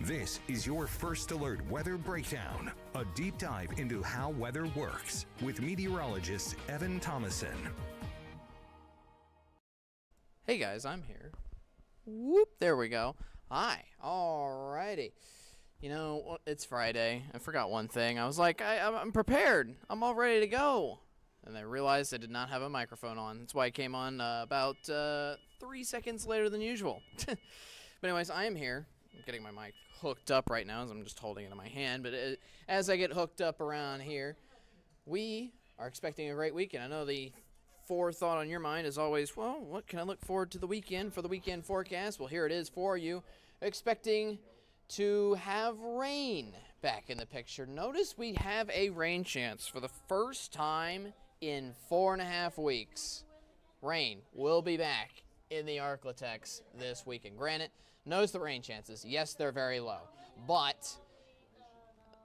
This is your First Alert Weather Breakdown, a deep dive into how weather works with meteorologist Evan Thomason. Hey guys, I'm here. Whoop, there we go. Hi, alrighty. You know, it's Friday. I forgot one thing. I was like, I'm prepared. I'm all ready to go. And I realized I did not have a microphone on. That's why I came on about 3 seconds later than usual. But anyways, I am here. I'm getting my mic hooked up right now as I'm just holding it in my hand. But as I get hooked up around here, we are expecting a great weekend. I know the forethought on your mind is always, well, what can I look forward to the weekend for the weekend forecast? Well, here it is for you. Expecting to have rain back in the picture. Notice we have a rain chance for the first time in 4.5 weeks. Rain will be back in the ArkLaTex this weekend. Granted, notice the rain chances. Yes, they're very low, but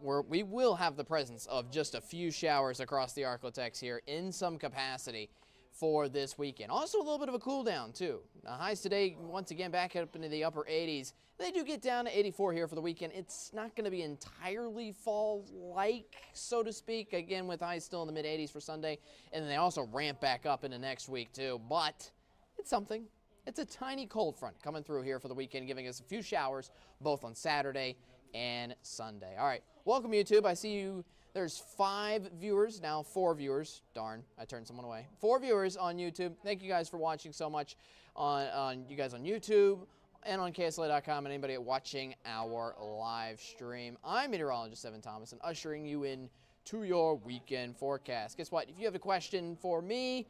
we will have the presence of just a few showers across the ArkLaTex here in some capacity for this weekend. Also a little bit of a cool down too. Now, highs today once again back up into the upper 80s. They do get down to 84 here for the weekend. It's not going to be entirely fall-like, so to speak, again with highs still in the mid 80s for Sunday, and then they also ramp back up into next week too. But it's something. It's a tiny cold front coming through here for the weekend, giving us a few showers both on Saturday and Sunday. All right, welcome YouTube. I see you. There's 5 viewers, now 4 viewers. Darn, I turned someone away. 4 viewers on YouTube. Thank you guys for watching so much on you guys on YouTube and on KSLA.com and anybody watching our live stream. I'm meteorologist Evan Thomason, ushering you in to your weekend forecast. Guess what? If you have a question for me,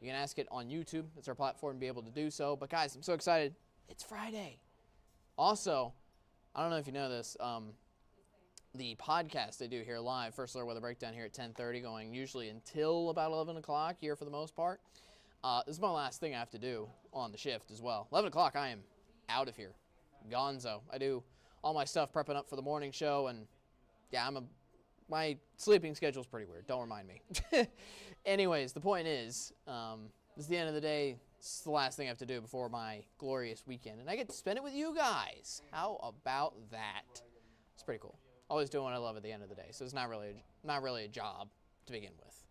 you can ask it on YouTube. It's our platform to be able to do so. But guys, I'm so excited. It's Friday. Also, I don't know if you know this, the podcast they do here live, First Alert Weather Breakdown here at 10:30, going usually until about 11 o'clock here for the most part. This is my last thing I have to do on the shift as well. 11 o'clock, I am out of here. Gonzo. I do all my stuff prepping up for the morning show, and yeah, my sleeping schedule is pretty weird. Don't remind me. Anyways, the point is, this is the end of the day. It's the last thing I have to do before my glorious weekend, and I get to spend it with you guys. How about that? It's pretty cool. Always doing what I love at the end of the day, so it's not really a job to begin with.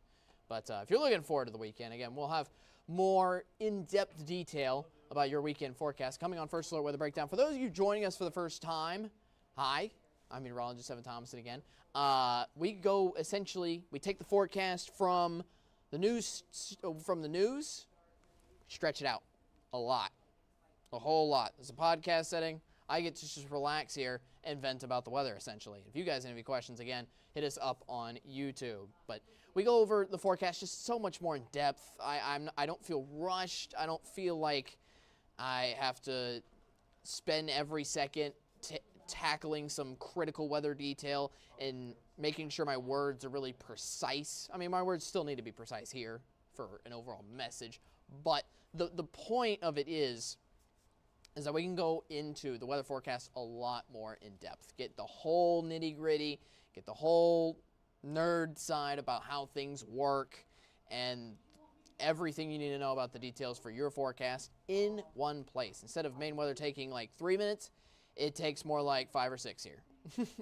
But if you're looking forward to the weekend, again, we'll have more in-depth detail about your weekend forecast coming on First Alert Weather Breakdown. For those of you joining us for the first time, hi, I'm meteorologist Evan Thomason again. We take the forecast from the news, stretch it out a whole lot. There's a podcast setting. I get to just relax here and vent about the weather, essentially. If you guys have any questions, again, hit us up on YouTube. But we go over the forecast just so much more in depth. I don't feel rushed. I don't feel like I have to spend every second tackling some critical weather detail and making sure my words are really precise. I mean, my words still need to be precise here for an overall message. But the point of it is that we can go into the weather forecast a lot more in depth. Get the whole nitty-gritty, get the whole nerd side about how things work, and everything you need to know about the details for your forecast in one place. Instead of main weather taking like 3 minutes, it takes more like 5 or 6 here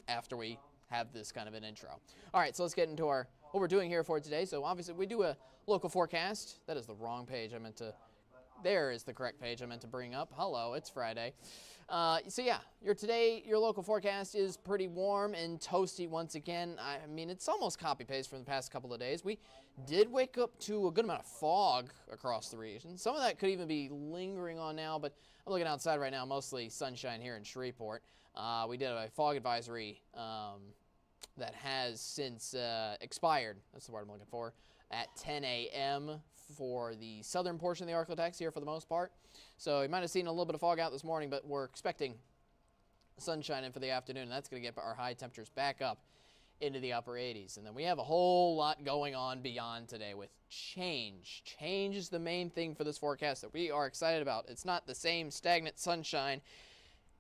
after we have this kind of an intro. All right, so let's get into what we're doing here for today. So obviously we do a local forecast. That is the wrong page. There is the correct page I meant to bring up. Hello, it's Friday. So yeah, your local forecast is pretty warm and toasty once again. I mean, it's almost copy-paste from the past couple of days. We did wake up to a good amount of fog across the region. Some of that could even be lingering on now, but I'm looking outside right now, mostly sunshine here in Shreveport. We did a fog advisory that has since expired. That's the word I'm looking for. At 10 a.m. for the southern portion of the ArkLaTex here for the most part. So you might have seen a little bit of fog out this morning, but we're expecting sunshine in for the afternoon, and that's going to get our high temperatures back up into the upper 80s. And then we have a whole lot going on beyond today with change. Change is the main thing for this forecast that we are excited about. It's not the same stagnant sunshine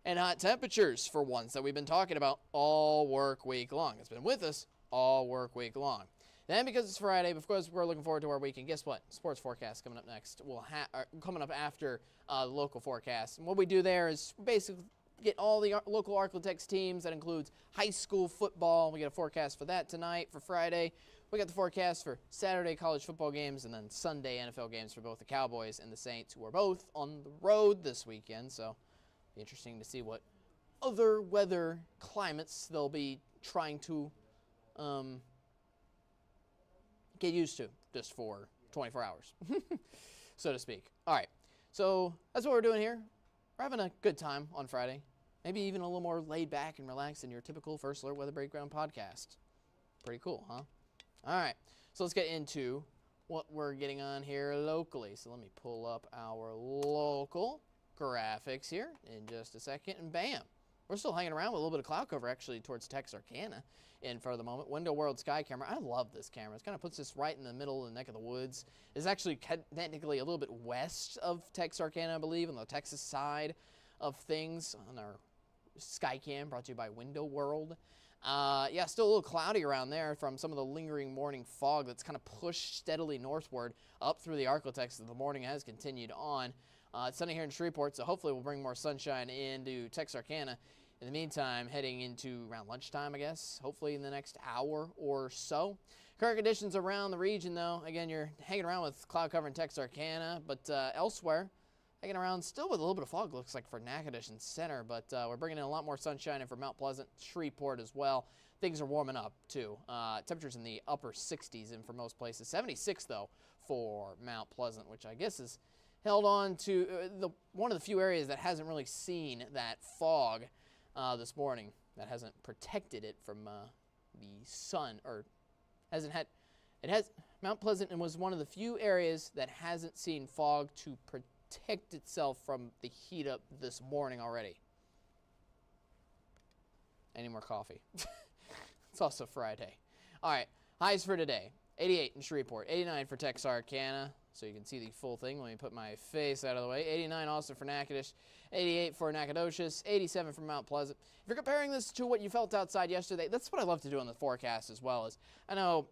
and hot temperatures for once that we've been talking about all work week long. It's been with us all work week long. Then because it's Friday, of course, we're looking forward to our weekend. Guess what? Sports forecast coming up next. Coming up after the local forecast. And what we do there is basically get all the local ArkLaTex teams. That includes high school football. We got a forecast for that tonight for Friday. We got the forecast for Saturday college football games and then Sunday NFL games for both the Cowboys and the Saints, who are both on the road this weekend. So it'll be interesting to see what other weather climates they'll be trying to get used to just for 24 hours, so to speak. All right, so that's what we're doing here. We're having a good time on Friday, maybe even a little more laid back and relaxed than your typical First Alert Weather Breakdown podcast. Pretty cool, huh? All right, so let's get into what we're getting on here locally. So let me pull up our local graphics here in just a second, and bam. We're still hanging around with a little bit of cloud cover actually towards Texarkana in for the moment. Window World Sky Camera. I love this camera. It kind of puts this right in the middle of the neck of the woods. It's actually technically a little bit west of Texarkana, I believe, on the Texas side of things on our Sky Cam, brought to you by Window World. Yeah, still a little cloudy around there from some of the lingering morning fog that's kind of pushed steadily northward up through the ArkLaTex as the morning has continued on. It's sunny here in Shreveport, so hopefully we'll bring more sunshine into Texarkana. In the meantime, heading into around lunchtime, I guess, hopefully in the next hour or so. Current conditions around the region, though, again, you're hanging around with cloud cover in Texarkana, but elsewhere, hanging around still with a little bit of fog, looks like for Natchitoches and Center, but we're bringing in a lot more sunshine in for Mount Pleasant, Shreveport as well. Things are warming up, too. Temperatures in the upper 60s in for most places. 76, though, for Mount Pleasant, which I guess is held on to one of the few areas that hasn't really seen that fog this morning, that hasn't protected it from the sun, or hasn't had, Mount Pleasant was one of the few areas that hasn't seen fog to protect itself from the heat up this morning already. Any more coffee? It's also Friday. All right, highs for today. 88 in Shreveport, 89 for Texarkana, so you can see the full thing. Let me put my face out of the way. 89 also for Natchitoches, 88 for Nacogdoches, 87 for Mount Pleasant. If you're comparing this to what you felt outside yesterday, that's what I love to do on the forecast as well. As I know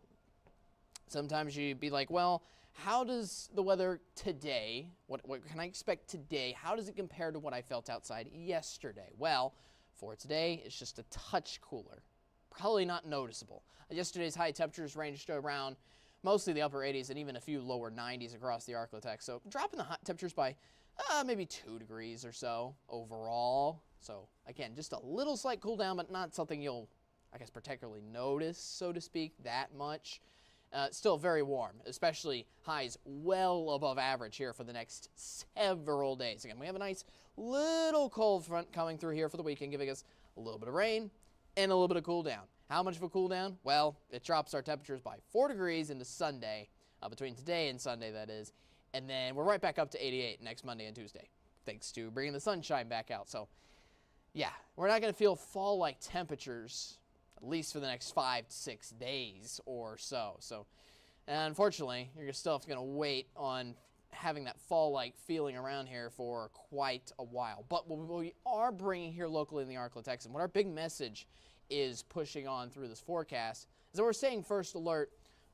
sometimes you'd be like, well, how does the weather today, what can I expect today, how does it compare to what I felt outside yesterday? Well, for today, it's just a touch cooler. Probably not noticeable. Yesterday's high temperatures ranged around mostly the upper 80s and even a few lower 90s across the ArkLaTex. So dropping the hot temperatures by maybe 2 degrees or so overall. So again, just a little slight cool down, but not something you'll, I guess, particularly notice, so to speak, that much. Still very warm, especially highs well above average here for the next several days. Again, we have a nice little cold front coming through here for the weekend, giving us a little bit of rain and a little bit of cool down. How much of a cool down? Well, it drops our temperatures by 4 degrees into Sunday, between today and Sunday, that is. And then we're right back up to 88 next Monday and Tuesday, thanks to bringing the sunshine back out. So, yeah, we're not going to feel fall-like temperatures, at least for the next 5 to 6 days or so. So, unfortunately, you're still going to wait on having that fall-like feeling around here for quite a while. But what we are bringing here locally in the ArkLaTex, and what our big message is pushing on through this forecast, is that we're saying first alert,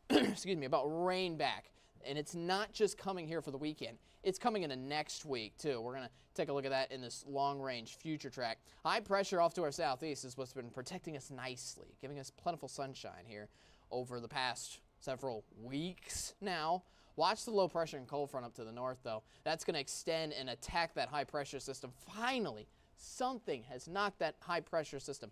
excuse me, about rain back. And it's not just coming here for the weekend. It's coming into next week, too. We're going to take a look at that in this long-range future track. High pressure off to our southeast is what's been protecting us nicely, giving us plentiful sunshine here over the past several weeks now. Watch the low pressure and cold front up to the north, though. That's going to extend and attack that high pressure system. Finally, something has knocked that high pressure system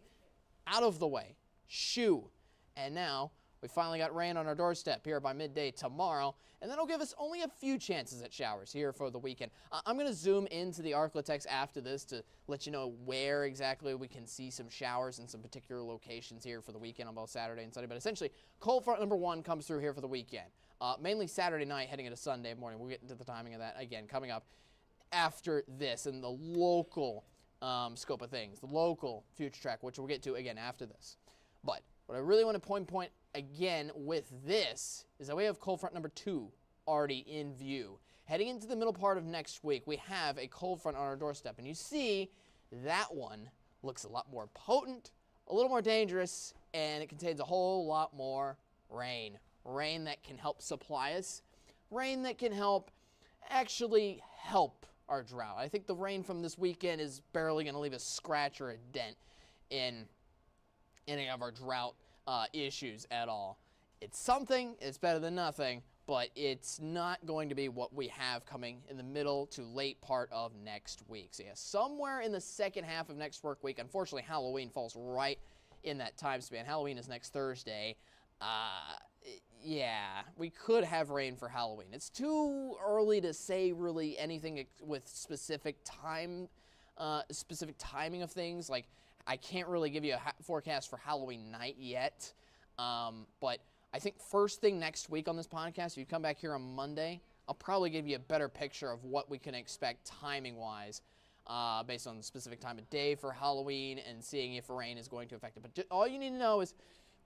out of the way. Shoo. And now we finally got rain on our doorstep here by midday tomorrow, and that'll give us only a few chances at showers here for the weekend. I'm going to zoom into the ArkLaTex after this to let you know where exactly we can see some showers in some particular locations here for the weekend on both Saturday and Sunday. But essentially, cold front number 1 comes through here for the weekend. Mainly Saturday night heading into Sunday morning. We'll get into the timing of that, again, coming up after this in the local scope of things, the local future track, which we'll get to, again, after this. But what I really want to point again with this is that we have cold front number 2 already in view. Heading into the middle part of next week, we have a cold front on our doorstep. And you see that one looks a lot more potent, a little more dangerous, and it contains a whole lot more rain. Rain that can help supply us. Rain that can help actually help our drought. I think the rain from this weekend is barely going to leave a scratch or a dent in any of our drought issues at all. It's something, it's better than nothing, but it's not going to be what we have coming in the middle to late part of next week. So yeah, somewhere in the second half of next work week. Unfortunately, Halloween falls right in that time span. Halloween is next Thursday. Yeah, we could have rain for Halloween. It's too early to say really anything with specific timing of things. Like, I can't really give you a forecast for Halloween night yet, but I think first thing next week on this podcast, if you come back here on Monday, I'll probably give you a better picture of what we can expect timing-wise based on the specific time of day for Halloween and seeing if rain is going to affect it. But all you need to know is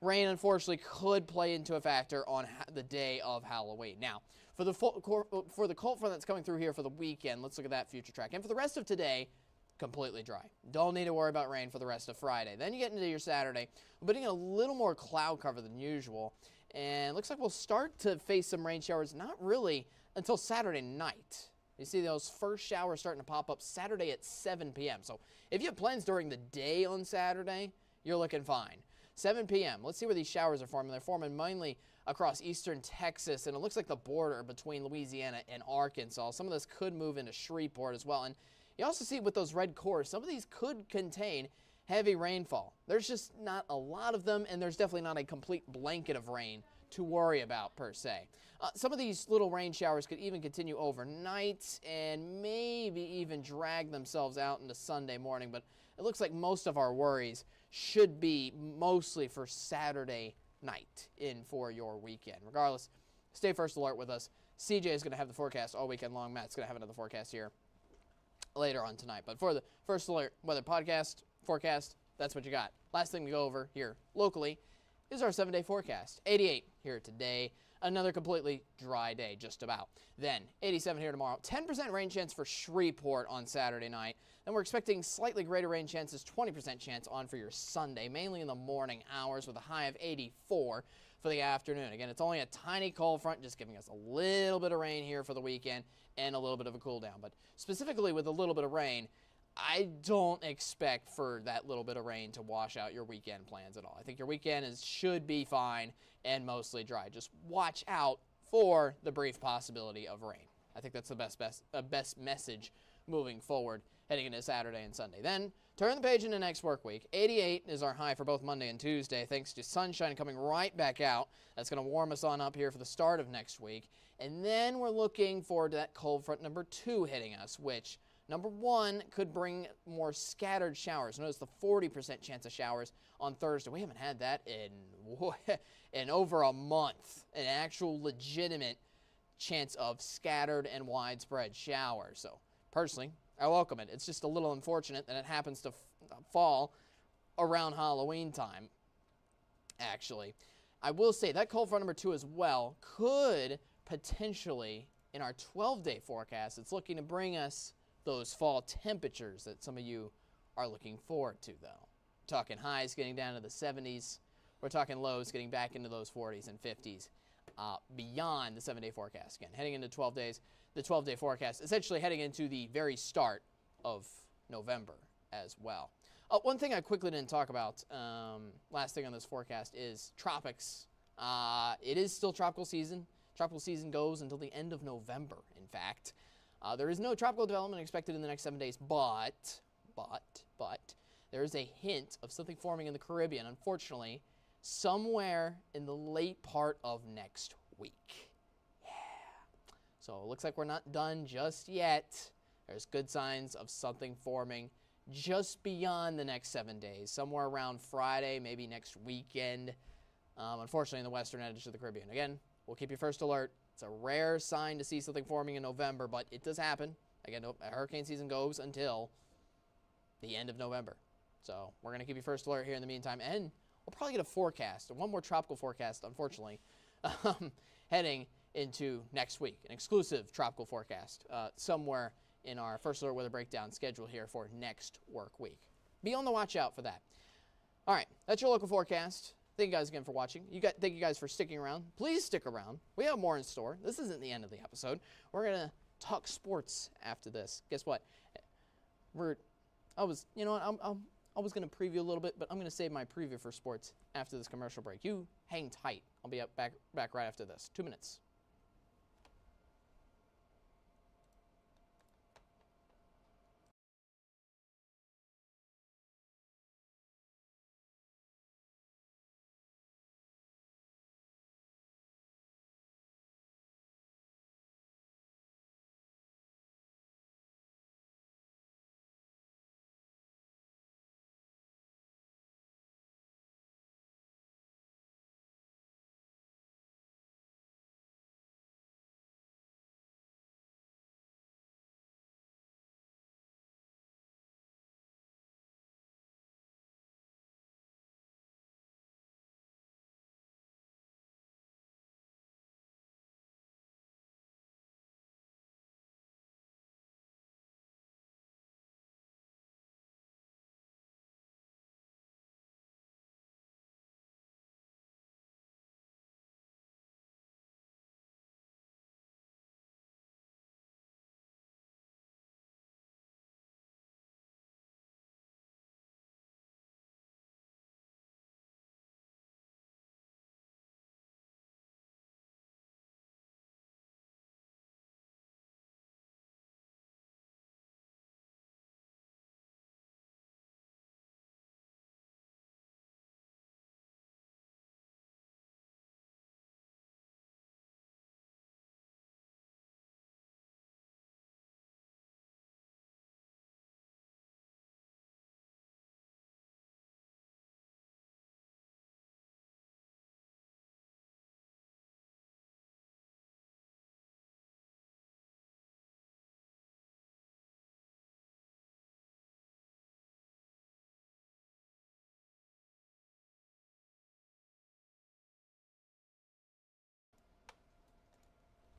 rain, unfortunately, could play into a factor on the day of Halloween. Now, for the cold front that's coming through here for the weekend, let's look at that future track. And for the rest of today, completely dry. Don't need to worry about rain for the rest of Friday. Then you get into your Saturday, we're getting a little more cloud cover than usual. And looks like we'll start to face some rain showers, not really until Saturday night. You see those first showers starting to pop up Saturday at 7 p.m. So if you have plans during the day on Saturday, you're looking fine. 7 p.m. Let's see where these showers are forming. They're forming mainly across eastern Texas, and it looks like the border between Louisiana and Arkansas. Some of this could move into Shreveport as well. And you also see with those red cores, some of these could contain heavy rainfall. There's just not a lot of them, and there's definitely not a complete blanket of rain to worry about per se. Some of these little rain showers could even continue overnight and maybe even drag themselves out into Sunday morning, but it looks like most of our worries should be mostly for Saturday night in for your weekend. Regardless, stay first alert with us. CJ is going to have the forecast all weekend long. Matt's going to have another forecast here later on tonight. But for the first alert weather podcast forecast, that's what you got. Last thing to go over here locally is our 7-day forecast. 88 here today. Another completely dry day, just about. Then 87 here tomorrow. 10% rain chance for Shreveport on Saturday night. Then we're expecting slightly greater rain chances, 20% chance on for your Sunday, mainly in the morning hours with a high of 84 for the afternoon. Again, it's only a tiny cold front, just giving us a little bit of rain here for the weekend and a little bit of a cool down. But specifically with a little bit of rain, I don't expect for that little bit of rain to wash out your weekend plans at all. I think your weekend should be fine and mostly dry. Just watch out for the brief possibility of rain. I think that's the best message moving forward heading into Saturday and Sunday. Then turn the page into next work week. 88 is our high for both Monday and Tuesday, thanks to sunshine coming right back out. That's going to warm us on up here for the start of next week. And then we're looking forward to that cold front number 2 hitting us, which number 1 could bring more scattered showers. Notice the 40% chance of showers on Thursday. We haven't had that in over a month. An actual legitimate chance of scattered and widespread showers. So personally, I welcome it. It's just a little unfortunate that it happens to fall around Halloween time, actually. I will say that cold front number 2 as well could potentially, in our 12-day forecast, it's looking to bring us those fall temperatures that some of you are looking forward to, though. We're talking highs getting down to the 70s. We're talking lows getting back into those 40s and 50s beyond the 7-day forecast. Again, heading into 12 days, the 12-day forecast, essentially heading into the very start of November as well. One thing I quickly didn't talk about, last thing on this forecast, is tropics. It is still tropical season. Tropical season goes until the end of November, in fact. There is no tropical development expected in the next 7 days, but there is a hint of something forming in the Caribbean, unfortunately, somewhere in the late part of next week. Yeah. So it looks like we're not done just yet. There's good signs of something forming just beyond the next 7 days, somewhere around Friday, maybe next weekend, unfortunately in the western edge of the Caribbean. Again, we'll keep you first alert. It's a rare sign to see something forming in November, but it does happen. Again, hurricane season goes until the end of November. So we're going to keep you first alert here in the meantime, and we'll probably get a forecast, one more tropical forecast, unfortunately, heading into next week, an exclusive tropical forecast somewhere in our first alert weather breakdown schedule here for next work week. Be on the watch out for that. All right, that's your local forecast. Thank you guys again for watching. Thank you guys for sticking around. Please stick around. We have more in store. This isn't the end of the episode. We're going to talk sports after this. Guess what? I was going to preview a little bit, but I'm going to save my preview for sports after this commercial break. You hang tight. I'll be back right after this. 2 minutes.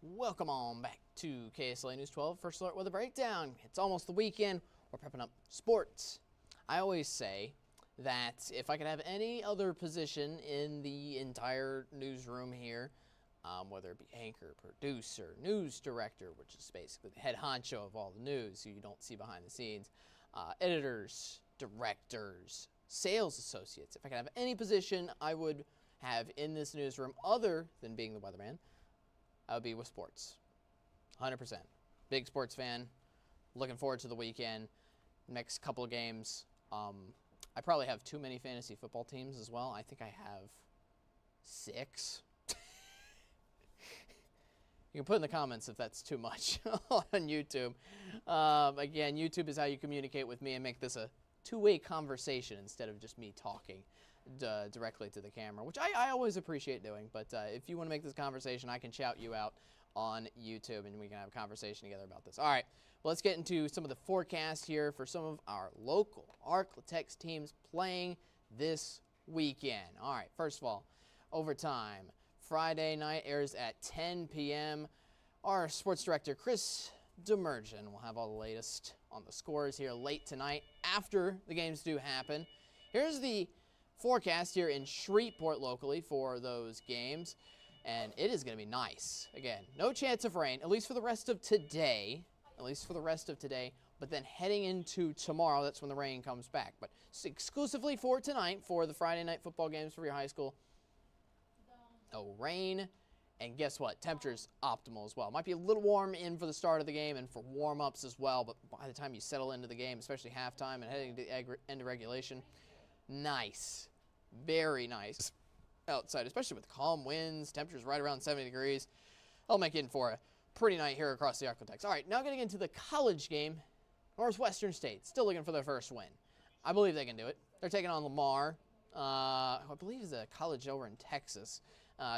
Welcome on back to KSLA News 12 First Alert Weather Breakdown. It's almost the weekend. We're prepping up sports. I always say that if I could have any other position in the entire newsroom here, whether it be anchor, producer, news director, which is basically the head honcho of all the news, who you don't see behind the scenes, editors, directors, sales associates. If I could have any position I would have in this newsroom other than being the weatherman, I would be with sports. 100%. Big sports fan. Looking forward to the weekend. Next couple of games. I probably have too many fantasy football teams as well. I think I have 6. You can put in the comments if that's too much on YouTube. Again, YouTube is how you communicate with me and make this a two-way conversation instead of just me talking directly to the camera, which I always appreciate doing. But if you want to make this conversation, I can shout you out on YouTube and we can have a conversation together about this. All right, well, let's get into some of the forecast here for some of our local ArkLaTex teams playing this weekend. All right, first of all, overtime. Friday night airs at 10 p.m. Our sports director, Chris Demergen, will have all the latest on the scores here late tonight after the games do happen. Here's the forecast here in Shreveport locally for those games, and it is going to be nice. Again, no chance of rain, at least for the rest of today. But then heading into tomorrow, that's when the rain comes back. But exclusively for tonight, for the Friday night football games for your high school, no rain. And guess what? Temperature's optimal as well. Might be a little warm in for the start of the game and for warm-ups as well, but by the time you settle into the game, especially halftime and heading to the end of regulation, nice. Very nice outside, especially with calm winds. Temperatures right around 70 degrees. I'll make it in for a pretty night here across the ArkLaTex. All right, now getting into the college game. Northwestern State still looking for their first win. I believe they can do it. They're taking on Lamar. I believe is a college over in Texas.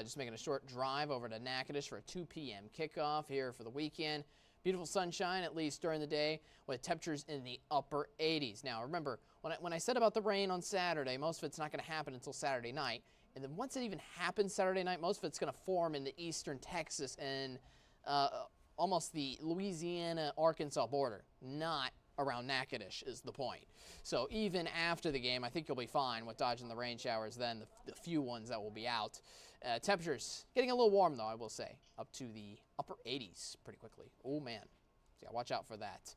Just making a short drive over to Natchitoches for a 2 p.m. kickoff here for the weekend. Beautiful sunshine, at least during the day, with temperatures in the upper 80s. Now, remember, when I said about the rain on Saturday, most of it's not going to happen until Saturday night. And then once it even happens Saturday night, most of it's going to form in the eastern Texas and almost the Louisiana-Arkansas border, not around Natchitoches is the point. So even after the game, I think you'll be fine with dodging the rain showers then, the few ones that will be out. Temperatures getting a little warm, though, I will say. Up to the upper 80s pretty quickly. Oh, man. So, yeah, watch out for that.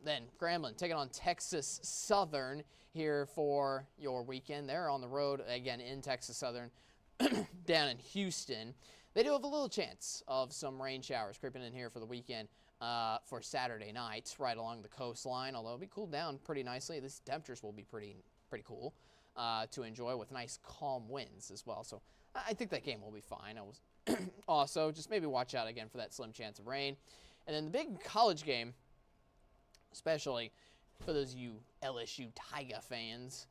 Then Grambling taking on Texas Southern here for your weekend. They're on the road, again, in Texas Southern, down in Houston. They do have a little chance of some rain showers creeping in here for the weekend for Saturday night right along the coastline, although it'll be cooled down pretty nicely. These temperatures will be pretty cool to enjoy with nice calm winds as well. So I think that game will be fine. I was also just maybe watch out again for that slim chance of rain. And then the big college game, especially for those of you LSU Tiger fans,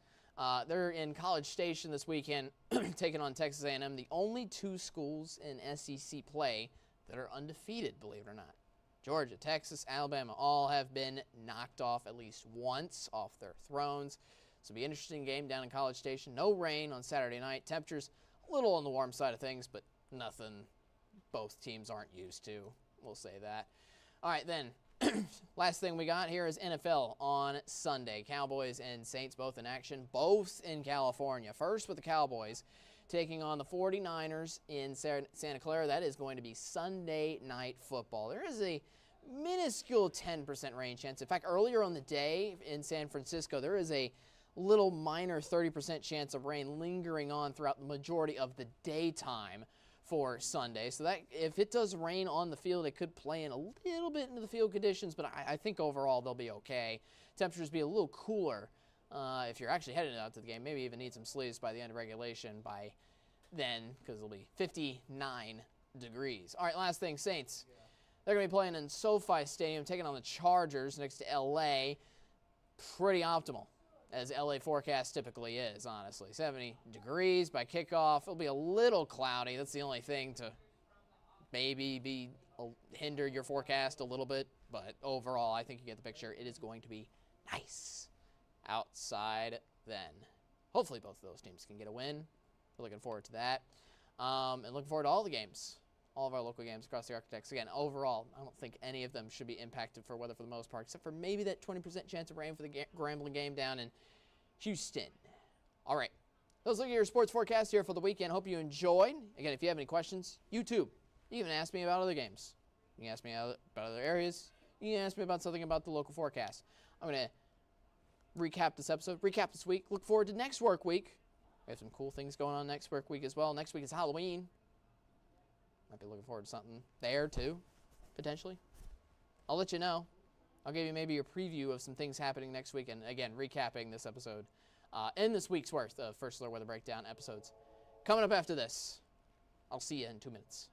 they're in College Station this weekend taking on Texas A&M, the only two schools in SEC play that are undefeated, believe it or not. Georgia, Texas, Alabama all have been knocked off at least once off their thrones. So it'll be an interesting game down in College Station. No rain on Saturday night. Temperatures a little on the warm side of things, but nothing both teams aren't used to. We'll say that. All right, then. Last thing we got here is NFL on Sunday. Cowboys and Saints both in action, both in California. First with the Cowboys taking on the 49ers in Santa Clara. That is going to be Sunday Night Football. There is a minuscule 10% rain chance. In fact, earlier on the day in San Francisco, there is a little minor 30% chance of rain lingering on throughout the majority of the daytime for Sunday. So that if it does rain on the field, it could play in a little bit into the field conditions, but I think overall they'll be okay. Temperatures be a little cooler if you're actually headed out to the game. Maybe even need some sleeves by the end of regulation by then, because it'll be 59 degrees. All right, last thing, Saints. They're going to be playing in SoFi Stadium, taking on the Chargers next to LA. Pretty optimal, as LA forecast typically is, honestly. 70 degrees by kickoff. It'll be a little cloudy. That's the only thing to maybe hinder your forecast a little bit. But overall, I think you get the picture. It is going to be nice outside then. Hopefully both of those teams can get a win. We're looking forward to that. And looking forward to all the games, all of our local games across the ArkLaTex. Again, overall, I don't think any of them should be impacted for weather for the most part, except for maybe that 20% chance of rain for the Grambling game down in Houston. All right. Those look at your sports forecast here for the weekend. Hope you enjoyed. Again, if you have any questions, YouTube. You can ask me about other games. You can ask me about other areas. You can ask me about something about the local forecast. I'm going to recap this episode, recap this week. Look forward to next work week. We have some cool things going on next work week as well. Next week is Halloween. Might be looking forward to something there, too, potentially. I'll let you know. I'll give you maybe a preview of some things happening next week. And, again, recapping this episode and this week's worth of First Alert Weather Breakdown episodes. Coming up after this, I'll see you in 2 minutes.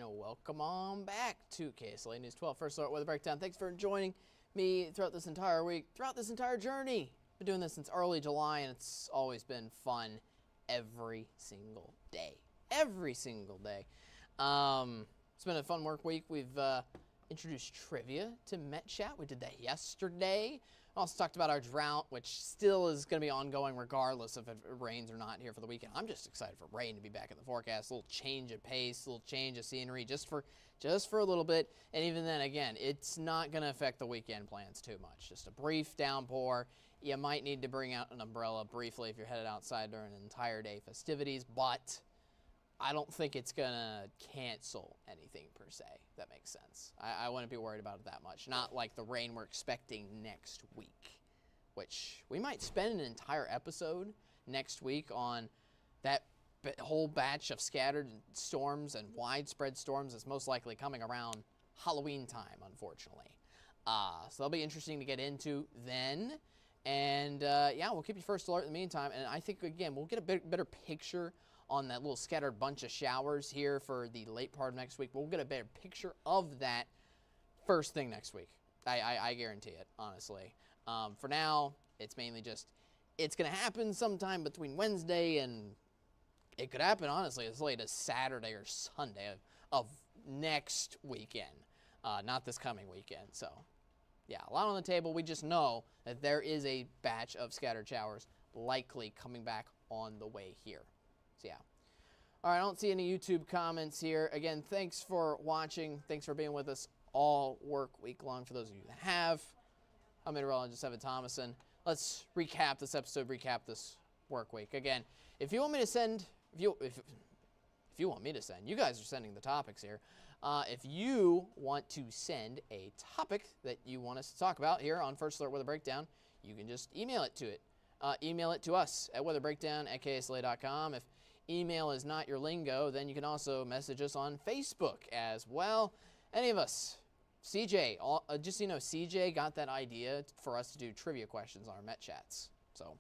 and welcome on back to KSLA News 12 First Alert Weather Breakdown. Thanks for joining me throughout this entire week, throughout this entire journey. Been doing this since early July, and it's always been fun every single day. Every single day. It's been a fun work week. We've introduced trivia to Met Chat. We did that yesterday. We also talked about our drought, which still is going to be ongoing regardless if it rains or not here for the weekend. I'm just excited for rain to be back in the forecast. A little change of pace, a little change of scenery just for a little bit. And even then, again, it's not going to affect the weekend plans too much. Just a brief downpour. You might need to bring out an umbrella briefly if you're headed outside during an entire day festivities, but I don't think it's going to cancel anything per se. If that makes sense. I wouldn't be worried about it that much. Not like the rain we're expecting next week, which we might spend an entire episode next week on that whole batch of scattered storms and widespread storms that's most likely coming around Halloween time, unfortunately. So that'll be interesting to get into then. And yeah, we'll keep you first alert in the meantime. And I think, again, we'll get a better picture on that little scattered bunch of showers here for the late part of next week. But we'll get a better picture of that first thing next week. I guarantee it, honestly. For now, it's mainly just, it's going to happen sometime between Wednesday and it could happen, honestly, as late as Saturday or Sunday of next weekend. Not this coming weekend. So, yeah, a lot on the table. We just know that there is a batch of scattered showers likely coming back on the way here. So, yeah. All right, I don't see any YouTube comments here. Again, thanks for watching. Thanks for being with us all work week long for those of you that have. I'm meteorologist Evan Thomason. Let's recap this episode, recap this work week. Again, if you want me to send, if you want me to send, you guys are sending the topics here. If you want to send a topic that you want us to talk about here on First Alert Weather Breakdown, you can just email it to it. Email it to us at weatherbreakdown@ksla.com. If email is not your lingo, then you can also message us on Facebook as well. Any of us. CJ, just so you know, CJ got that idea for us to do trivia questions on our Met Chats. So,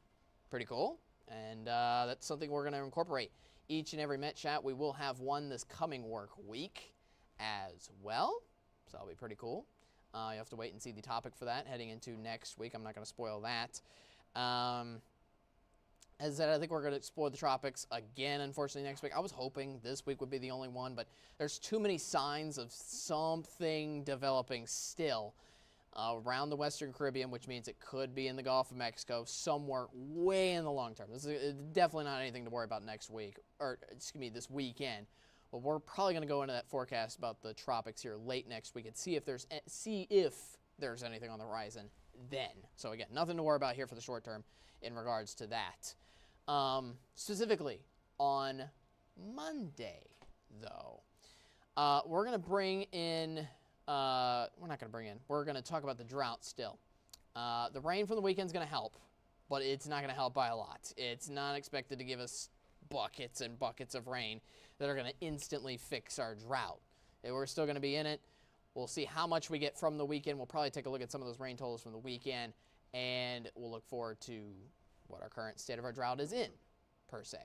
pretty cool. And that's something we're going to incorporate. Each and every Met Chat, we will have one this coming work week as well. So that'll be pretty cool. You have to wait and see the topic for that heading into next week. I'm not going to spoil that. As I said, I think we're going to explore the tropics again, unfortunately, next week. I was hoping this week would be the only one, but there's too many signs of something developing still around the Western Caribbean, which means it could be in the Gulf of Mexico somewhere way in the long term. This is definitely not anything to worry about next week, or excuse me, this weekend. But we're probably going to go into that forecast about the tropics here late next week and see if there's anything on the horizon then. So again, nothing to worry about here for the short term in regards to that. Specifically on Monday, though, we're going to bring in, we're going to talk about the drought still. The rain from the weekend is going to help, but it's not going to help by a lot. It's not expected to give us buckets and buckets of rain that are going to instantly fix our drought. We're still going to be in it. We'll see how much we get from the weekend. We'll probably take a look at some of those rain totals from the weekend, and we'll look forward to what our current state of our drought is in, per se.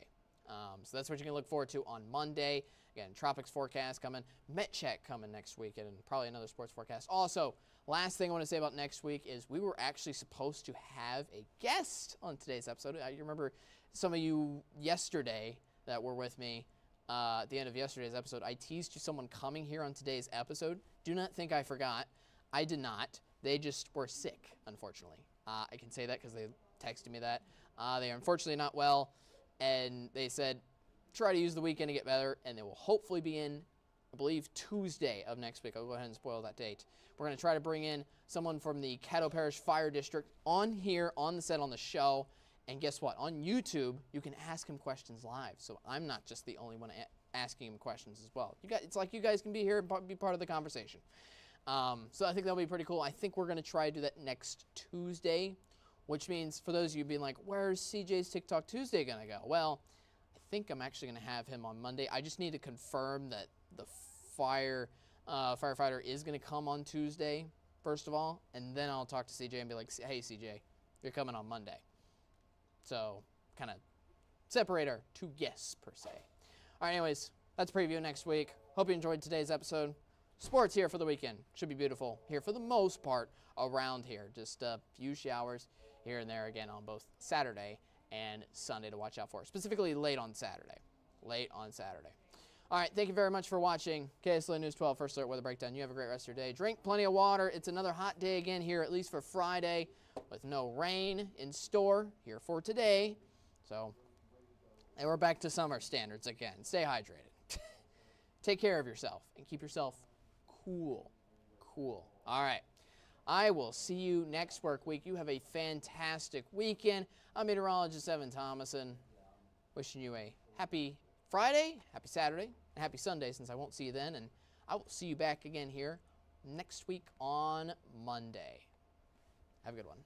So that's what you can look forward to on Monday. Again, tropics forecast coming, Met Chat coming next week, and probably another sports forecast. Also, last thing I want to say about next week is we were actually supposed to have a guest on today's episode. You remember some of you yesterday that were with me at the end of yesterday's episode, I teased you someone coming here on today's episode. Do not think I forgot. I did not. They just were sick, unfortunately. I can say that because they texted me that. They are unfortunately not well, and they said try to use the weekend to get better, and they will hopefully be in, I believe, Tuesday of next week. I'll go ahead and spoil that date. We're going to try to bring in someone from the Caddo Parish Fire District on here, on the set, on the show, and guess what? On YouTube, you can ask him questions live, so I'm not just the only one asking him questions as well. It's like you guys can be here and be part of the conversation. So I think that'll be pretty cool. I think we're going to try to do that next Tuesday, which means for those of you being like, where's CJ's TikTok Tuesday going to go? Well, I think I'm actually going to have him on Monday. I just need to confirm that the firefighter is going to come on Tuesday, first of all, and then I'll talk to CJ and be like, hey, CJ, you're coming on Monday. So kind of separate our two guests, per se. All right, anyways, that's preview next week. Hope you enjoyed today's episode. Sports here for the weekend. Should be beautiful here for the most part around here. Just a few showers here and there again on both Saturday and Sunday to watch out for. Specifically late on Saturday. All right, thank you very much for watching KSLA News 12 First Alert Weather Breakdown. You have a great rest of your day. Drink plenty of water. It's another hot day again here, at least for Friday, with no rain in store here for today. So, and we're back to summer standards again. Stay hydrated. Take care of yourself and keep yourself cool. All right. I will see you next work week. You have a fantastic weekend. I'm meteorologist Evan Thomason, wishing you a happy Friday, happy Saturday, and happy Sunday, since I won't see you then. And I will see you back again here next week on Monday. Have a good one.